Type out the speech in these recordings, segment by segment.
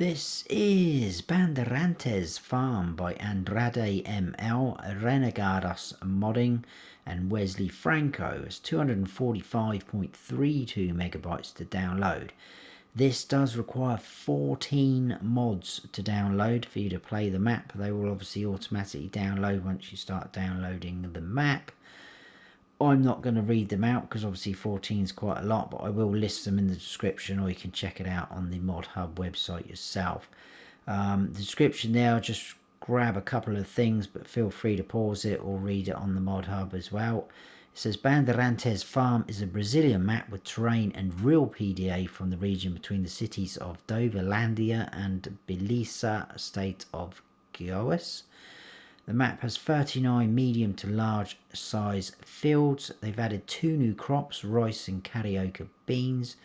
This is Bandeirantes Farm by Andrade ML, Renegados Modding, and Wesley Franco. It's 245.32 megabytes to download. This does require 14 mods to download for you to play the map. They will obviously automatically download once you start downloading the map. I'm not going to read them out because obviously 14 is quite a lot, but I will list them in the description, or you can check it out on the Mod Hub website yourself. The description there, I'll just grab a couple of things, but feel free to pause it or read it on the Mod Hub as well. It says Bandeirantes Farm is a Brazilian map with terrain and real PDA from the region between the cities of Doverlândia and Baliza, state of Goiás. The map has 39 medium to large size fields. They've added 2 new crops, rice and Carioca beans.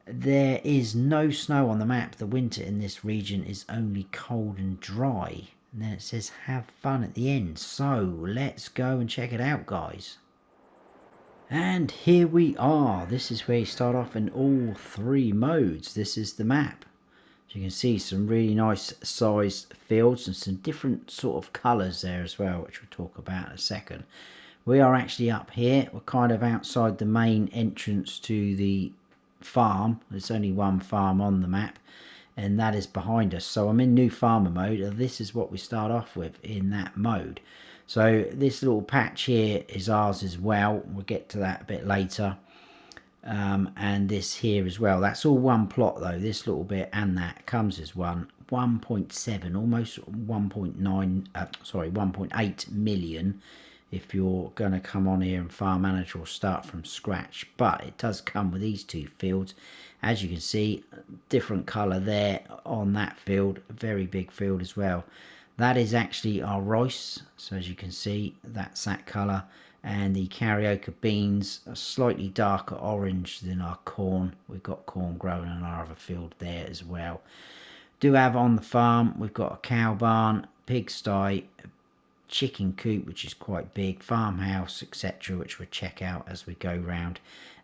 There is no snow on the map. The winter in this region is only cold and dry. And then it says have fun at the end. So let's go and check it out, guys. And here we are. This is where you start off in all 3 modes. This is the map. You can see some really nice sized fields and some different sort of colours there as well, which we'll talk about in a second. We are actually up here. We're kind of outside the main entrance to the farm. There's only one farm on the map, and that is behind us. So I'm in new farmer mode, and this is what we start off with in that mode. So this little patch here is ours as well. We'll get to that a bit later. And this here as well, that's all one plot though. This little bit and that comes as 1.7, almost 1.8 million if you're going to come on here and farm manager or start from scratch. But it does come with these 2 fields, as you can see, different color there on that field, a very big field as well. That is actually our rice, so as you can see, that's that color. And the Carioca beans are slightly darker orange than our corn. We've got corn growing in our other field there as well. Do have on the farm, we've got a cow barn, pigsty, chicken coop, which is quite big, farmhouse, etc., which we'll check out as we go round.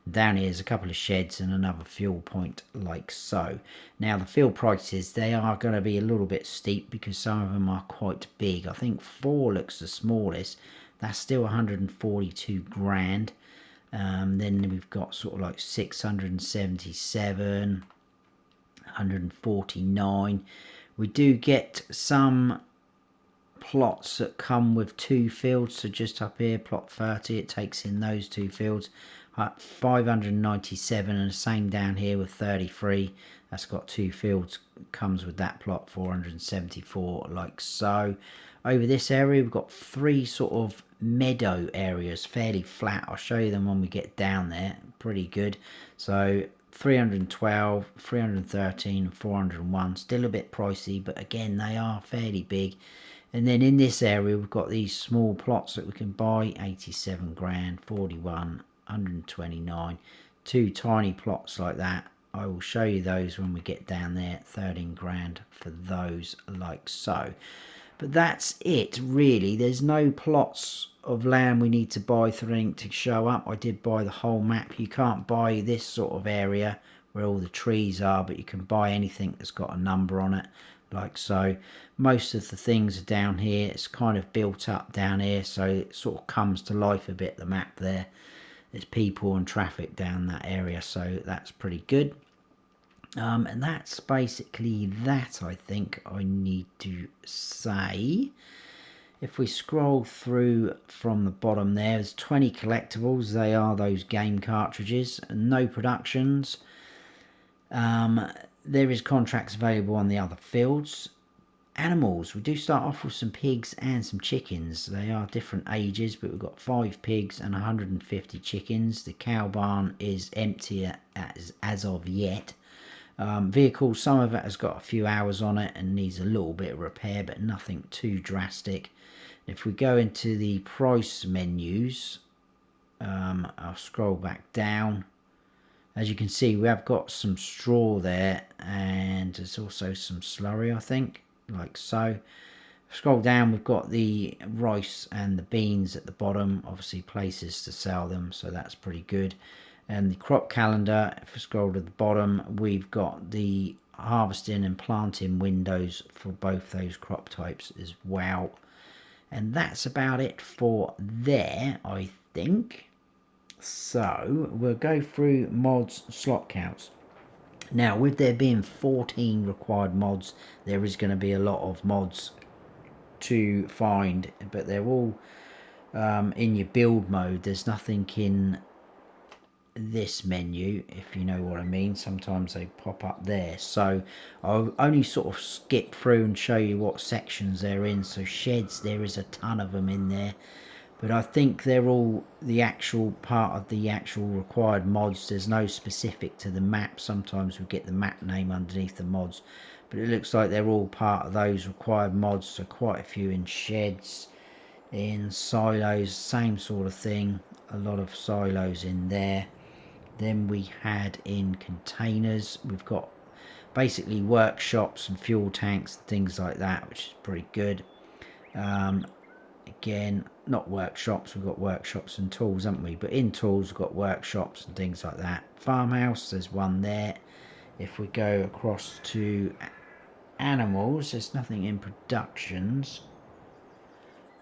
Down here is a couple of sheds and another fuel point like so. Now the field prices, they are going to be a little bit steep because some of them are quite big. I think 4 looks the smallest. That's still 142 grand. Then we've got sort of like 677, 149. We do get some plots that come with 2 fields. So just up here, plot 30, it takes in those 2 fields. 597, and the same down here with 33. That's got 2 fields, comes with that plot, 474 like so. Over this area we've got 3 sort of meadow areas, fairly flat. I'll show you them when we get down there. Pretty good. So 312, 313 and 401, still a bit pricey, but again they are fairly big. And then in this area we've got these small plots that we can buy, 87 grand, 41, 129, 2 tiny plots like that. I will show you those when we get down there. 13 grand for those like so. But that's it really. There's no plots of land we need to buy to show up. I did buy the whole map. You can't buy this sort of area where all the trees are, but you can buy anything that's got a number on it like so. Most of the things are down here. It's kind of built up down here, so it sort of comes to life a bit, the map there. There's people and traffic down that area, so that's pretty good. And that's basically that, I think I need to say. If we scroll through from the bottom there's 20 collectibles. They are those game cartridges. No productions. There is contracts available on the other fields. Animals, we do start off with some pigs and some chickens. They are different ages, but we've got 5 pigs and 150 chickens. The cow barn is empty as of yet. Vehicles, some of it has got a few hours on it and needs a little bit of repair, but nothing too drastic. If we go into the price menus, I'll scroll back down. As you can see, we have got some straw there, and there's also some slurry, I think, like so. Scroll down, we've got the rice and the beans at the bottom, obviously places to sell them, so that's pretty good. And the crop calendar, if we scroll to the bottom, we've got the harvesting and planting windows for both those crop types as well. And that's about it for there, I think. So we'll go through mods, slot counts. Now, with there being 14 required mods, there is going to be a lot of mods to find, but they're all in your build mode. There's nothing in this menu, if you know what I mean. Sometimes they pop up there, so I'll only sort of skip through and show you what sections they're in. So sheds, there is a ton of them in there, but I think they're all the actual part of the actual required mods. There's no specific to the map. Sometimes we get the map name underneath the mods, but it looks like they're all part of those required mods. So quite a few in sheds, in silos, same sort of thing, a lot of silos in there. Then we had in containers, we've got basically workshops and fuel tanks and things like that, which is pretty good. Again, not workshops, we've got workshops and tools, haven't we? But in tools, we've got workshops and things like that. Farmhouse, there's one there. If we go across to animals, there's nothing in productions.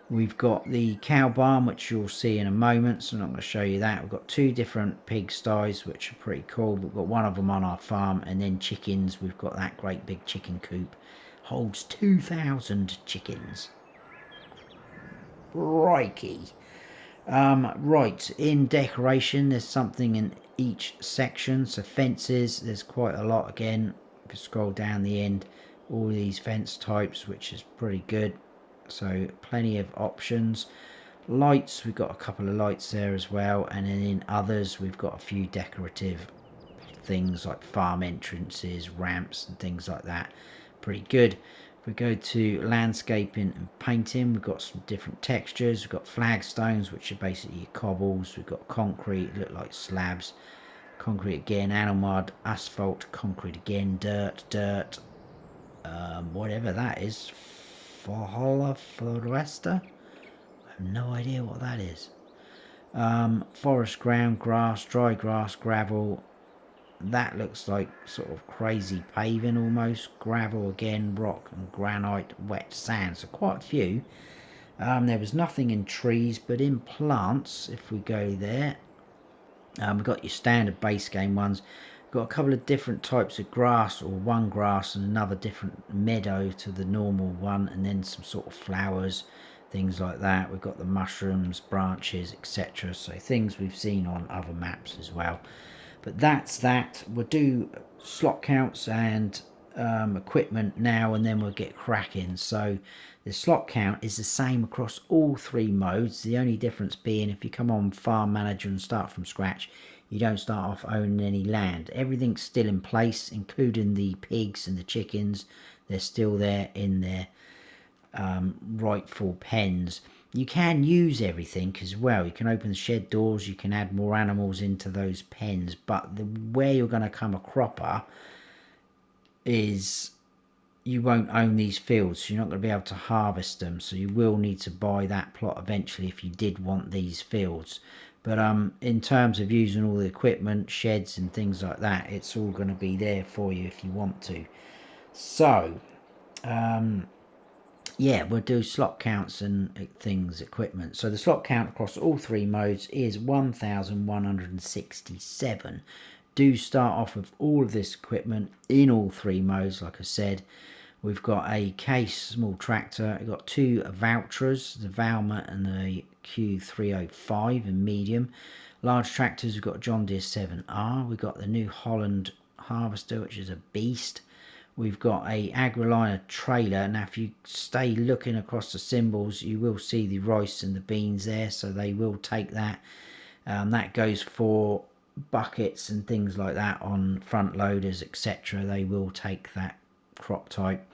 We've got the cow barn, which you'll see in a moment, so I'm not going to show you that. We've got two different pigsties, which are pretty cool. We've got one of them on our farm, and then chickens. We've got that great big chicken coop. Holds 2,000 chickens. Crikey. Right, in decoration, there's something in each section. So fences, there's quite a lot again. If you scroll down the end, all these fence types, which is pretty good. So plenty of options. Lights, we've got a couple of lights there as well, and then in others we've got a few decorative things like farm entrances, ramps and things like that. Pretty good. If we go to landscaping and painting, we've got some different textures. We've got flagstones, which are basically cobbles. We've got concrete, look like slabs. Concrete again, animal mud, asphalt, concrete again, dirt, whatever that is. Fahola Floresta? I have no idea what that is. Forest ground, grass, dry grass, gravel. That looks like sort of crazy paving almost. Gravel again, rock and granite, wet sand. So quite a few. There was nothing in trees, but in plants, if we go there, we've got your standard base game ones. Got a couple of different types of grass, or one grass and another different meadow to the normal one, and then some sort of flowers, things like that. We've got the mushrooms, branches, etc. So things we've seen on other maps as well. But that's that. We'll do slot counts and equipment now, and then we'll get cracking. So the slot count is the same across all three modes. The only difference being, if you come on Farm Manager and start from scratch, you don't start off owning any land. Everything's still in place, including the pigs and the chickens. They're still there in their rightful pens. You can use everything as well. You can open the shed doors, you can add more animals into those pens, but where you're going to come a cropper is you won't own these fields, so you're not going to be able to harvest them. So you will need to buy that plot eventually if you did want these fields. But in terms of using all the equipment, sheds and things like that, it's all going to be there for you if you want to. So yeah, we'll do slot counts and things, equipment. So the slot count across all three modes is 1,167. Do start off with all of this equipment in all three modes, like I said. We've got a case small tractor. We've got two vouchers, the Valma and the Q305 in medium. Large tractors, we've got John Deere 7R. We've got the New Holland harvester, which is a beast. We've got a Agriliner trailer. Now, if you stay looking across the symbols, you will see the rice and the beans there, so they will take that. That goes for buckets and things like that on front loaders, etc. They will take that crop type.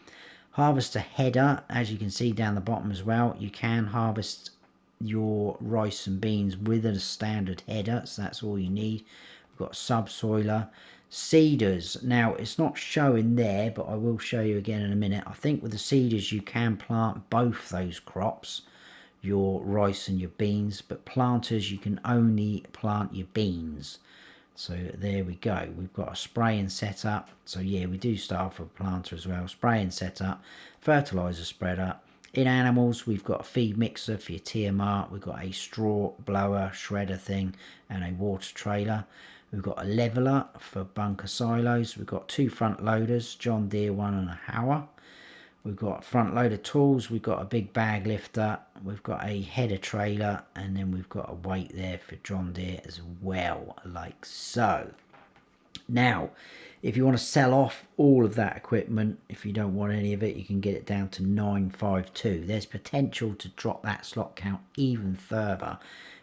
Harvester header, as you can see down the bottom as well, you can harvest your rice and beans with a standard header, so that's all you need. We've got subsoiler. Seeders, now it's not showing there, but I will show you again in a minute. I think with the seeders you can plant both those crops, your rice and your beans, but planters you can only plant your beans. So there we go. We've got a spraying setup. So yeah, we do start off with a planter as well. Spraying setup, fertilizer spreader. In animals, we've got a feed mixer for your TMR. We've got a straw blower, shredder thing, and a water trailer. We've got a leveler for bunker silos. We've got 2 front loaders, John Deere one and a Hauer. We've got front loader tools. We've got a big bag lifter. We've got a header trailer, and then we've got a weight there for John Deere as well, like so. Now, if you want to sell off all of that equipment, if you don't want any of it, you can get it down to 952. There's potential to drop that slot count even further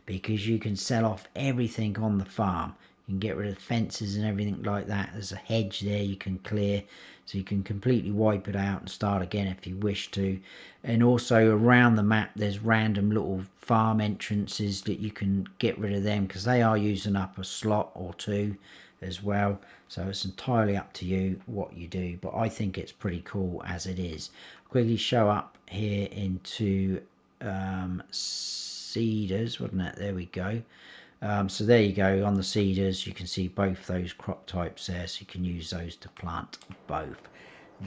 because you can sell off everything on the farm. You can get rid of fences and everything like that. There's a hedge there you can clear, so you can completely wipe it out and start again if you wish to. And also around the map there's random little farm entrances that you can get rid of them because they are using up a slot or two as well. So it's entirely up to you what you do, but I think it's pretty cool as it is. I'll quickly show up here into seeders, wasn't it? There we go. So there you go, on the seeders you can see both those crop types there, so you can use those to plant both.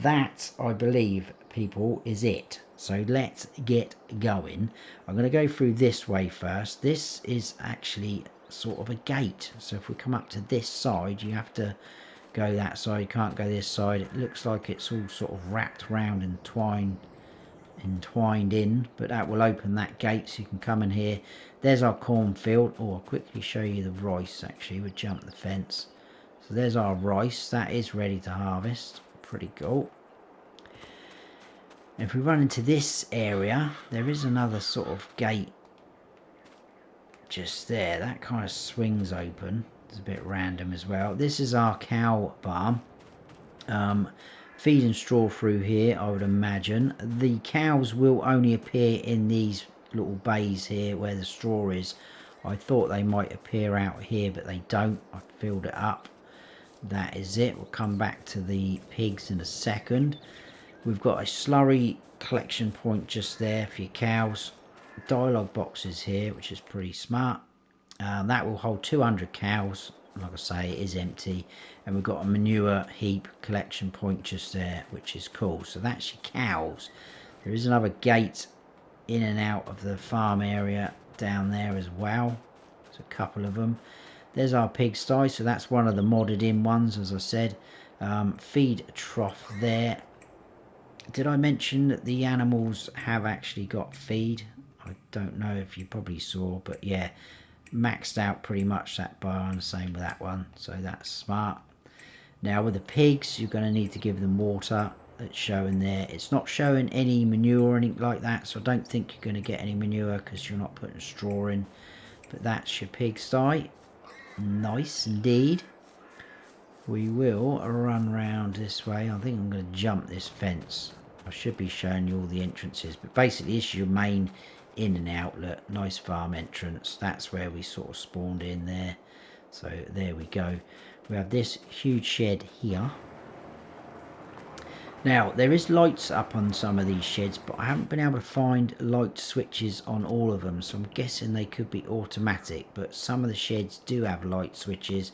That, I believe, people, is it. So let's get going. I'm going to go through this way first. This is actually sort of a gate, so if we come up to this side you have to go that side, you can't go this side. It looks like it's all sort of wrapped round and entwined in, but that will open that gate so you can come in here. There's our cornfield. Oh, I'll quickly show you the rice. Actually, we'll jump the fence. So there's our rice, that is ready to harvest. Pretty cool. If we run into this area, there is another sort of gate just there. That kind of swings open. It's a bit random as well. This is our cow barn. Feeding straw through here, I would imagine. The cows will only appear in these little bays here where the straw is. I thought they might appear out here, but they don't. I filled it up. That is it. We'll come back to the pigs in a second. We've got a slurry collection point just there for your cows. Dialogue boxes here, which is pretty smart. That will hold 200 cows. Like I say, it is empty, and we've got a manure heap collection point just there, which is cool. So that's your cows. There is another gate in and out of the farm area down there as well. There's a couple of them. There's our pigsty, so that's one of the modded in ones, as I said. Feed trough there. Did I mention that the animals have actually got feed? I don't know if you probably saw, but yeah, maxed out pretty much that bar, and the same with that one, so that's smart. Now with the pigs, you're going to need to give them water. That's showing there. It's not showing any manure or anything like that, so I don't think you're going to get any manure because you're not putting straw in. But that's your pigsty. Nice indeed. We will run round this way. I think I'm going to jump this fence. I should be showing you all the entrances, but basically this is your main in and outlet. Nice farm entrance. That's where we sort of spawned in there. So there we go. We have this huge shed here. Now there is lights up on some of these sheds, but I haven't been able to find light switches on all of them, so I'm guessing they could be automatic, but some of the sheds do have light switches,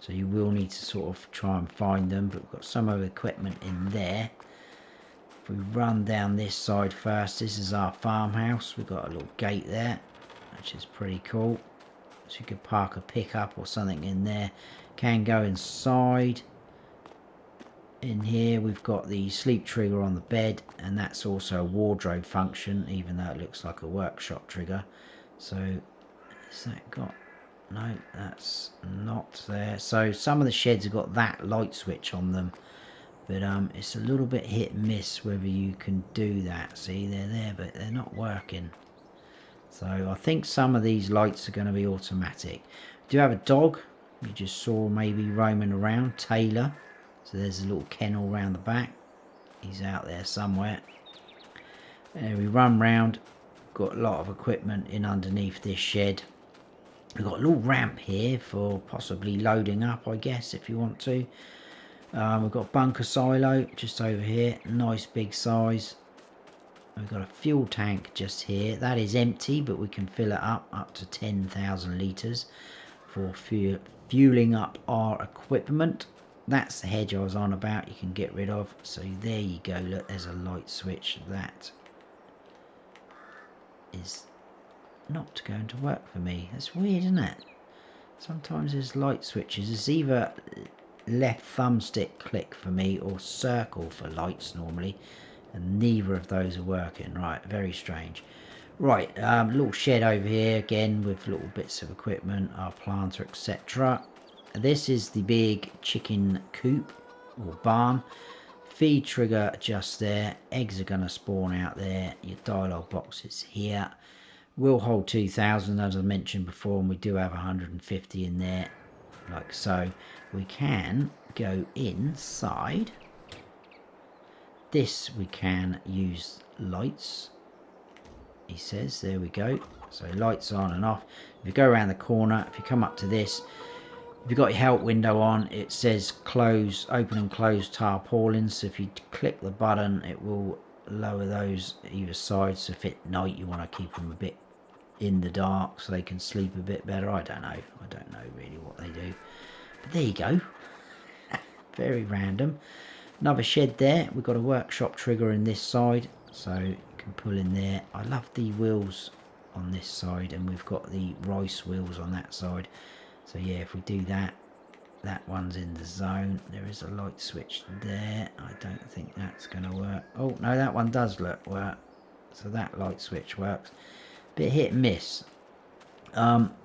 so you will need to sort of try and find them. But we've got some of the equipment in there. If we run down this side first, this is our farmhouse. We've got a little gate there, which is pretty cool, so you could park a pickup or something in there. Can go inside. In here we've got the sleep trigger on the bed, and that's also a wardrobe function, even though it looks like a workshop trigger. So is that got, no, that's not there. So some of the sheds have got that light switch on them, but it's a little bit hit and miss whether you can do that. See, they're there, but they're not working. So I think some of these lights are going to be automatic. Do you have a dog you just saw maybe roaming around? Taylor. So there's a little kennel around the back. He's out there somewhere. And we run round. Got a lot of equipment in underneath this shed. We've got a little ramp here for possibly loading up, I guess, if you want to. We've got bunker silo just over here. Nice big size. We've got a fuel tank just here. That is empty, but we can fill it up to 10,000 litres. for fueling up our equipment. That's the hedge I was on about, you can get rid of. So there you go, look, there's a light switch. That is not going to work for me. That's weird, isn't it? Sometimes there's light switches. It's either left thumbstick click for me or circle for lights normally, and neither of those are working. Right, very strange. Right, little shed over here again with little bits of equipment, our planter, etc. This is the big chicken coop or barn. Feed trigger just there. Eggs are going to spawn out there. Your dialogue box is here. Will hold 2,000 as I mentioned before, and we do have 150 in there, like so. We can go inside. This we can use lights, he says. There we go. So lights on and off. If you go around the corner, if you come up to this, if you've got your help window on, it says close, open and close tarpaulins. So if you click the button, it will lower those either side. So if at night you want to keep them a bit in the dark so they can sleep a bit better, I don't know really what they do, but there you go. Very random. Another shed there. We've got a workshop trigger in this side, so you can pull in there. I love the wheels on this side, and we've got the rice wheels on that side. So yeah, if we do that, that one's in the zone. There is a light switch there. I don't think that's going to work. Oh no, that one does work. So that light switch works. Bit hit and miss.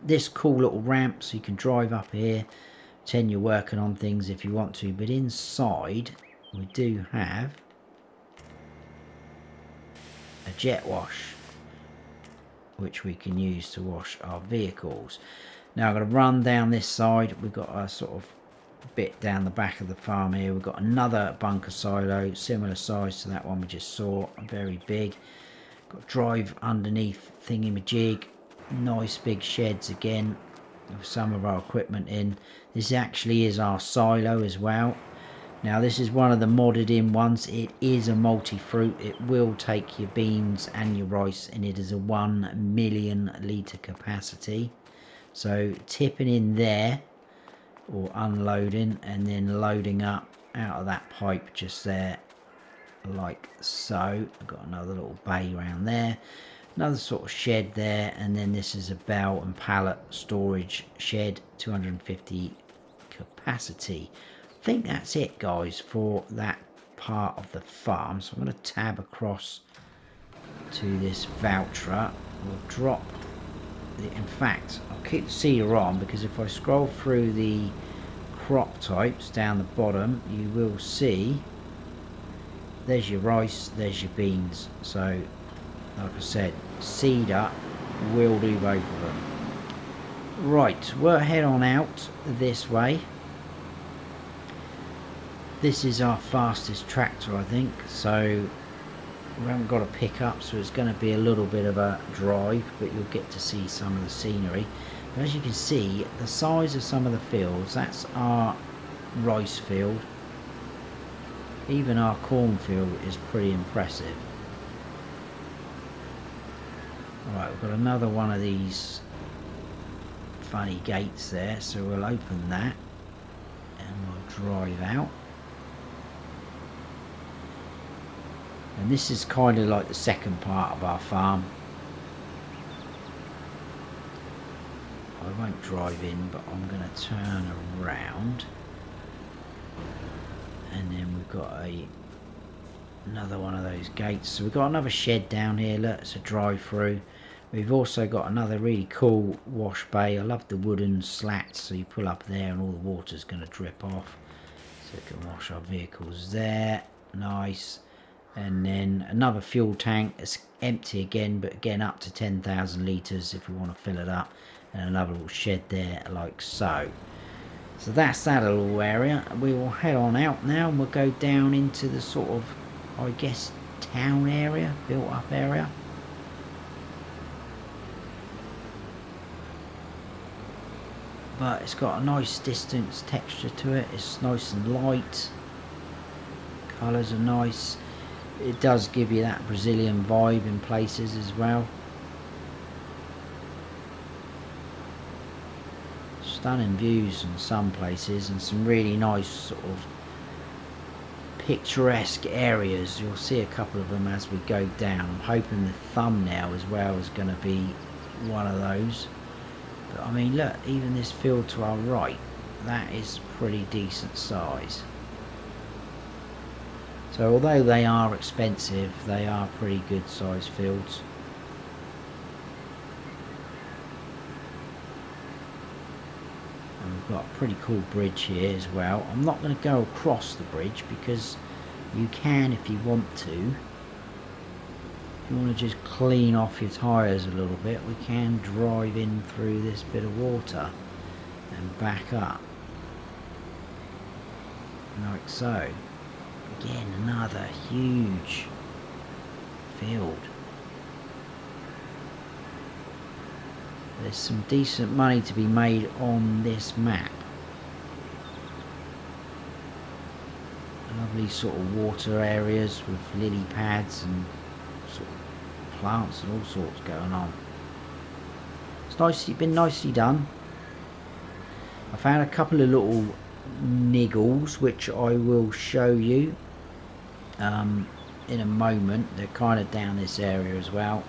This cool little ramp, so you can drive up here, pretend you're working on things if you want to, but inside we do have a jet wash which we can use to wash our vehicles. Now I'm going to run down this side. We've got a sort of bit down the back of the farm here. We've got another bunker silo, similar size to that one we just saw, very big. Got drive underneath thingy-majig. Nice big sheds again with some of our equipment in. This actually is our silo as well. Now this is one of the modded in ones. It is a multi-fruit. It will take your beans and your rice, and it is a 1 million litre capacity. So tipping in there or unloading and then loading up out of that pipe just there, like so. I've got another little bay around there, another sort of shed there, and then this is a bell and pallet storage shed, 250 capacity. I think that's it, guys, for that part of the farm. So I'm going to tab across to this voucher. We'll drop the, in fact I'll keep the seeder on, because if I scroll through the crop types down the bottom, you will see there's your rice, there's your beans. So like I said, seeder will do both of them. Right, we'll head on out this way. This is our fastest tractor, I think, so we haven't got a pickup, so it's going to be a little bit of a drive, but you'll get to see some of the scenery. But as you can see, the size of some of the fields, that's our rice field. Even our cornfield is pretty impressive. Alright, we've got another one of these funny gates there, so we'll open that and we'll drive out. And this is kind of like the second part of our farm. I won't drive in, but I'm going to turn around. And then we've got another one of those gates. So we've got another shed down here. Look, it's a drive through. We've also got another really cool wash bay. I love the wooden slats, so you pull up there and all the water's going to drip off. So we can wash our vehicles there. Nice. And then another fuel tank. It's empty again, but again up to 10,000 litres if we want to fill it up. And another little shed there, like so. So that's that little area. We will head on out now, and we'll go down into the sort of, I guess, town area, built up area. But it's got a nice distance texture to it. It's nice and light. Colours are nice. It does give you that Brazilian vibe in places as well. stunning views in some places and some really nice sort of picturesque areas. You'll see a couple of them as we go down. I'm hoping the thumbnail as well is going to be one of those. But I mean, look, even this field to our right, that is pretty decent size. So although they are expensive, they are pretty good size fields. And we've got a pretty cool bridge here as well. I'm not going to go across the bridge because you can if you want to. If you want to just clean off your tyres a little bit, we can drive in through this bit of water and back up. Like so. Again, another huge field. There's some decent money to be made on this map. Lovely sort of water areas with lily pads and sort of plants and all sorts going on. It's been nicely done. I found a couple of little niggles which I will show you in a moment. They're kind of down this area as well.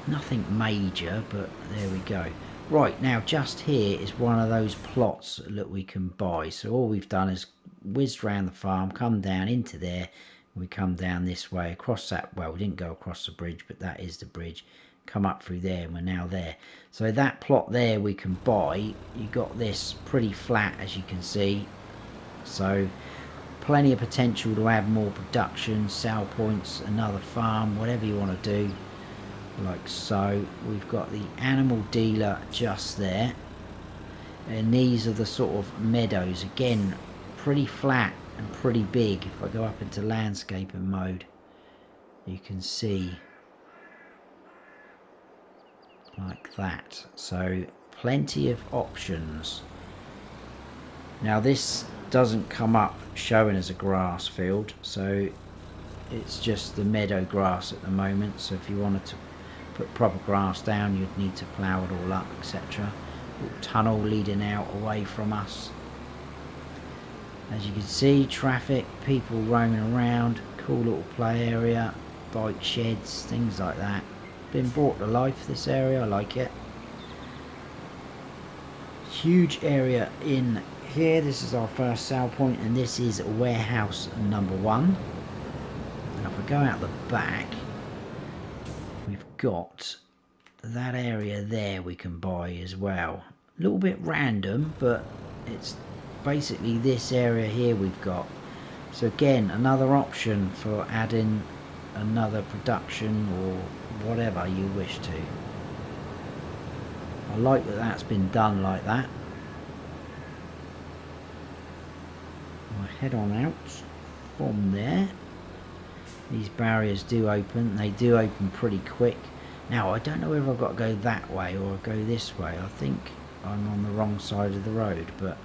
Nothing major, but there we go. Right, now just here is one of those plots that we can buy. So all we've done is whizzed around the farm, come down into there. We come down this way across that. Well, we didn't go across the bridge, but that is the bridge. Come up through there and we're now there. So that plot there we can buy. You got this pretty flat, as you can see. So plenty of potential to add more production, sell points, another farm, whatever you want to do. Like so. We've got the animal dealer just there. And these are the sort of meadows. Again, pretty flat and pretty big. If I go up into landscaping mode, you can see like that. So plenty of options. Now this doesn't come up showing as a grass field, so it's just the meadow grass at the moment. So if you wanted to put proper grass down, you'd need to plough it all up, etc. Little tunnel leading out away from us. As you can see, traffic, people roaming around, cool little play area, bike sheds, things like that. Been brought to life, this area. I like it. Huge area in here. This is our first sale point, and this is warehouse number 1. And if we go out the back, we've got that area there we can buy as well. A little bit random, but it's basically this area here we've got. So again, another option for adding another production or whatever you wish to. I like that that's been done like that. I'll head on out from there. These barriers do open. They do open pretty quick. Now I don't know whether I've got to go that way or go this way. I think I'm on the wrong side of the road, but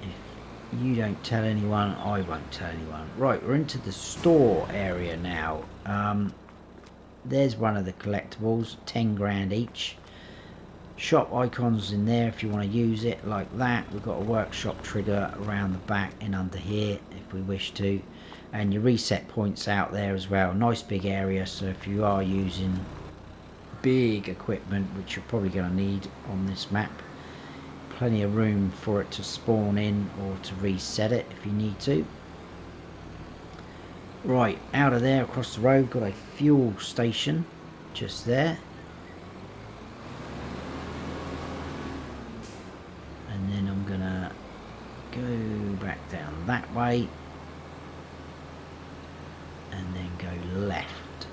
if you don't tell anyone, I won't tell anyone. Right, we're into the store area now. There's one of the collectibles, 10 grand each. Shop icons in there if you want to use it like that. We've got a workshop trigger around the back and under here if we wish to. And your reset points out there as well. Nice big area, so if you are using big equipment, which you're probably going to need on this map, plenty of room for it to spawn in or to reset it if you need to. Right, out of there across the road, got a fuel station just there. And then I'm gonna go back down that way and then go left.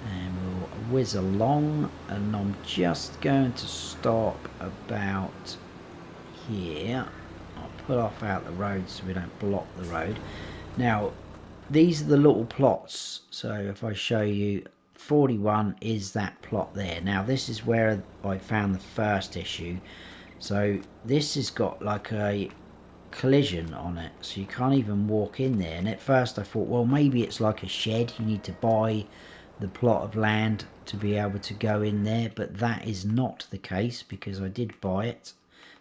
And we'll whiz along, and I'm just going to stop about here. I'll put off out the road so we don't block the road. Now these are the little plots, so if I show you, 41 is that plot there. Now this is where I found the first issue. So this has got like a collision on it, so you can't even walk in there. And at first I thought, well, maybe it's like a shed, you need to buy the plot of land to be able to go in there, but that is not the case because I did buy it.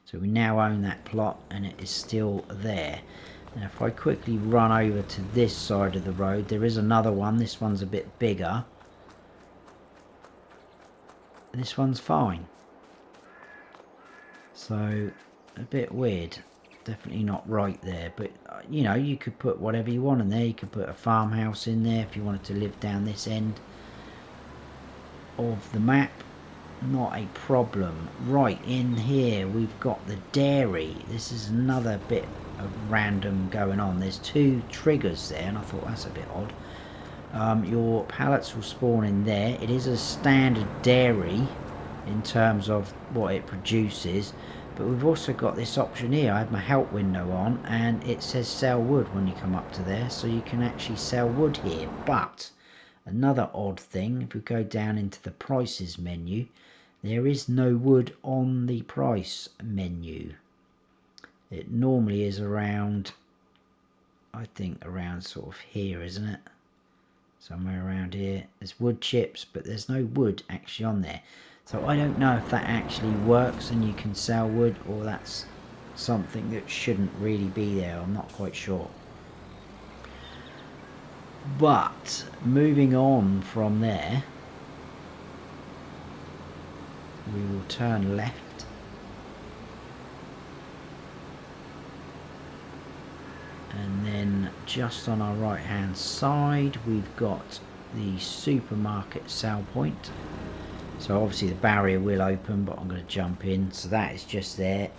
So we now own that plot and it is still there. Now if I quickly run over to this side of the road, there is another one. This one's a bit bigger. This one's fine. So a bit weird. Definitely not right there, but you know, you could put whatever you want in there. You could put a farmhouse in there if you wanted to live down this end of the map. Not a problem. Right in here we've got the dairy. This is another bit of random going on. There's 2 triggers there and I thought that's a bit odd. Your pallets will spawn in there. It is a standard dairy in terms of what it produces, but we've also got this option here. I have my help window on and it says sell wood when you come up to there, so you can actually sell wood here. But another odd thing, if we go down into the prices menu, there is no wood on the price menu. It normally is around, I think around sort of here, isn't it? Somewhere around here. There's wood chips, but there's no wood actually on there. So I don't know if that actually works and you can sell wood, or that's something that shouldn't really be there. I'm not quite sure. But moving on from there, we will turn left and then just on our right hand side we've got the supermarket sell point. So obviously the barrier will open, but I'm going to jump in, so that is just there.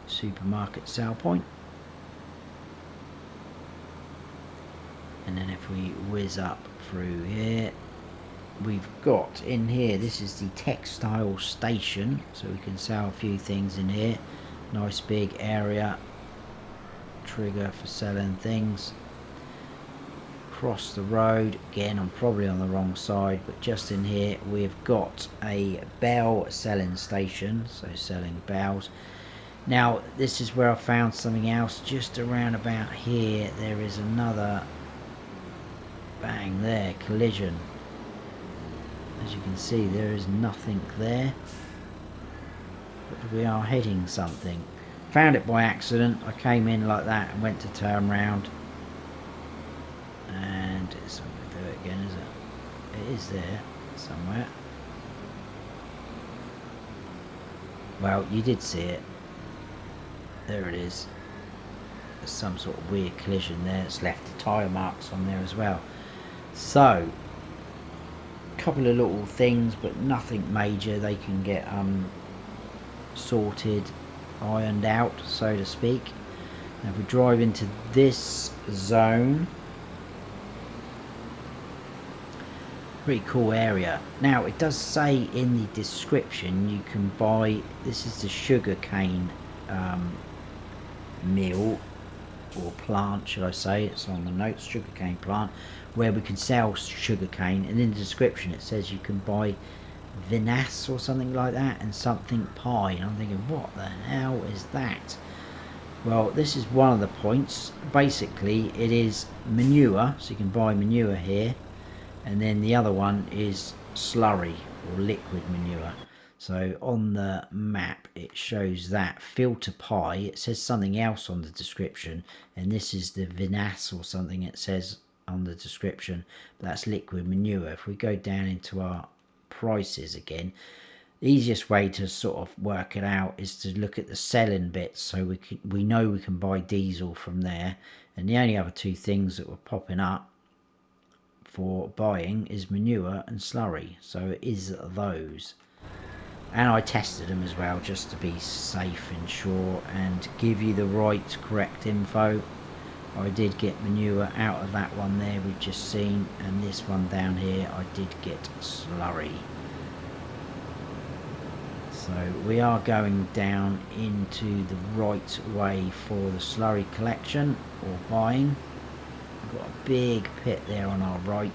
Supermarket sell point. And then if we whiz up through here, we've got in here, this is the textile station, so we can sell a few things in here. Nice big area, trigger for selling things. Across the road, again I'm probably on the wrong side, but just in here we've got a bell selling station, so selling bells. Now this is where I found something else. Just around about here there is another, bang there, collision. As you can see there is nothing there, but we are hitting something. Found it by accident. I came in like that and went to turn round, and it's not going to do it again, is it? It is there somewhere. Well, you did see it. There it is. There's some sort of weird collision there. It's left the tyre marks on there as well. So a couple of little things, but nothing major. They can get sorted, ironed out, so to speak. Now if we drive into this zone, pretty cool area. Now it does say in the description you can buy, this is the sugar cane mill or plant, should I say. It's on the notes, sugarcane plant, where we can sell sugarcane, and in the description it says you can buy vinasse or something like that and something pie, and I'm thinking, what the hell is that? Well, this is one of the points. Basically it is manure, so you can buy manure here, and then the other one is slurry or liquid manure. So on the map it shows that filter pie. It says something else on the description, and this is the vinasse or something it says on the description, but that's liquid manure. If we go down into our prices again, the easiest way to sort of work it out is to look at the selling bits, so we know we can buy diesel from there, and the only other 2 things that were popping up for buying is manure and slurry, so it is those. And I tested them as well just to be safe and sure and give you the right correct info. I did get manure out of that one there we've just seen, and this one down here I did get slurry. So we are going down into the right way for the slurry collection or buying. We've got a big pit there on our right.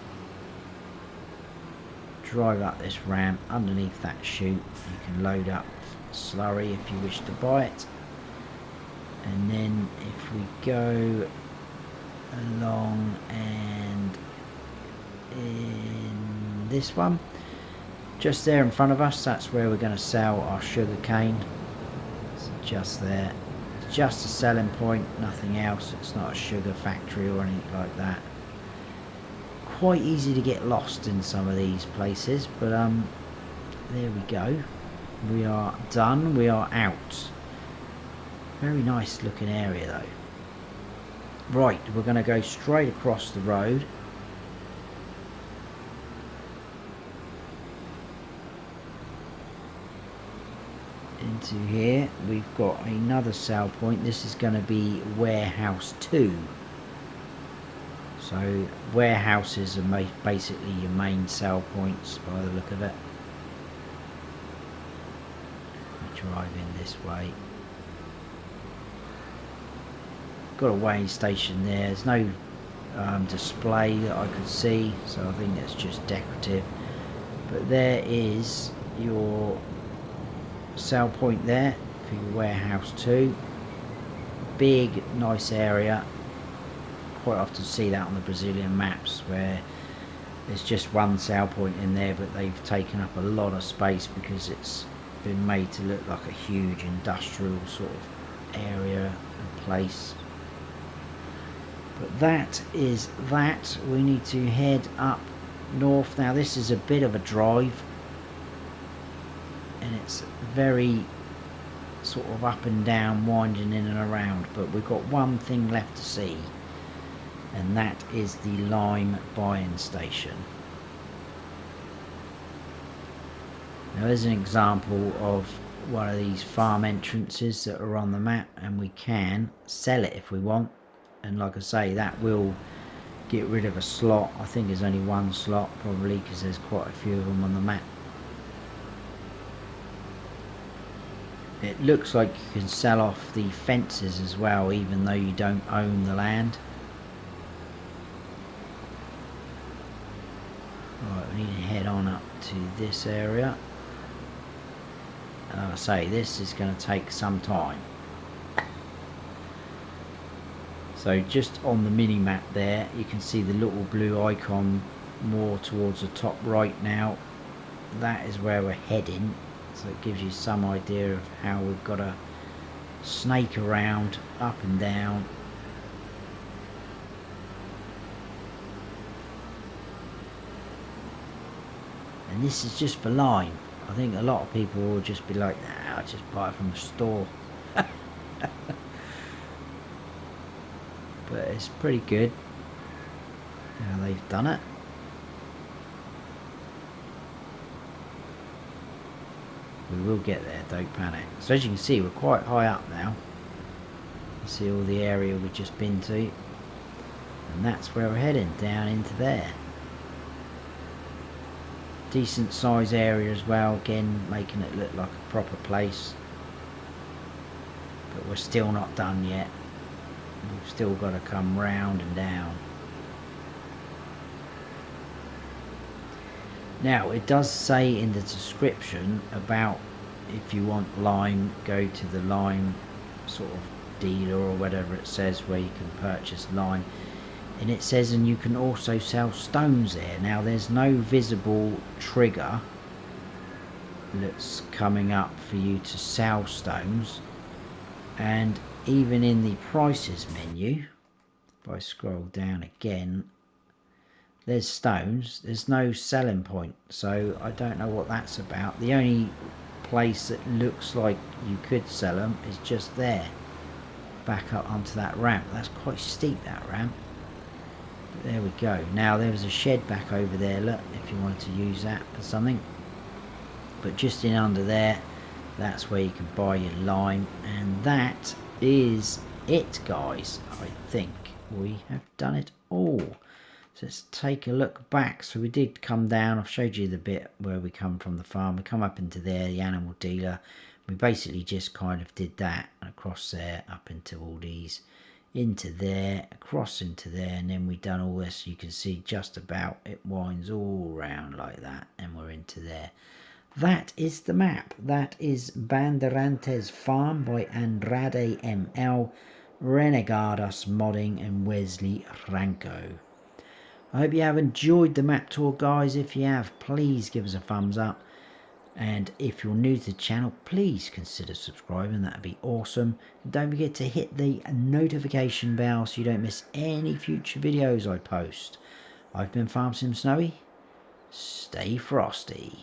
Drive up this ramp, underneath that chute you can load up slurry if you wish to buy it, and then if we go along and this one. Just there in front of us, that's where we're going to sell our sugar cane. So just there. It's just a selling point, nothing else. It's not a sugar factory or anything like that. Quite easy to get lost in some of these places, but there we go. We are done. We are out. Very nice looking area though. Right, we're going to go straight across the road. Into here. We've got another sale point. This is going to be warehouse 2. So warehouses are basically your main sell points by the look of it. We drive in this way. Got a weighing station there. There's no display that I could see, so I think that's just decorative. But there is your sell point there for your warehouse 2. Big, nice area. Quite often see that on the Brazilian maps where there's just one sale point in there, but they've taken up a lot of space because it's been made to look like a huge industrial sort of area and place. But that is that. We need to head up north. Now this is a bit of a drive and it's very sort of up and down, winding in and around, but we've got one thing left to see, and that is the lime buying station. Now there's an example of one of these farm entrances that are on the map, and we can sell it if we want, and like I say, that will get rid of a slot. I think there's only one slot probably because there's quite a few of them on the map. It looks like you can sell off the fences as well, even though you don't own the land. Right, we need to head on up to this area. And like I say, this is going to take some time. So just on the mini map there, you can see the little blue icon more towards the top right now. That is where we're heading. So it gives you some idea of how we've got to snake around up and down. And this is just for lime. I think a lot of people will just be like, nah, I'll just buy it from the store. But it's pretty good how they've done it. We will get there, don't panic. So as you can see, we're quite high up now. You see all the area we've just been to. And that's where we're heading, down into there. Decent size area as well, again making it look like a proper place. But we're still not done yet. We've still got to come round and down. Now it does say in the description about if you want lime, go to the lime sort of dealer or whatever it says where you can purchase lime. And it says, and you can also sell stones there. Now there's no visible trigger that's coming up for you to sell stones. And even in the prices menu, if I scroll down again, there's stones. There's no selling point. So I don't know what that's about. The only place that looks like you could sell them is just there. Back up onto that ramp. That's quite steep, that ramp. There we go. Now there was a shed back over there, look, if you wanted to use that for something. But just in under there, that's where you can buy your lime. And that is it, guys. I think we have done it all. So let's take a look back. So we did come down. I've showed you the bit where we come from the farm. We come up into there, the animal dealer. We basically just kind of did that across there, up into all these, into there, across into there, and then we've done all this. You can see just about it winds all around like that, and we're into there. That is the map. That is Bandeirantes Farm by Andrade ML, Renegados Modding, and Wesley Franco. I hope you have enjoyed the map tour, guys. If you have, please give us a thumbs up. And if you're new to the channel, please consider subscribing. That'd be awesome. And don't forget to hit the notification bell so you don't miss any future videos I post. I've been Farm Sim Snowy. Stay frosty.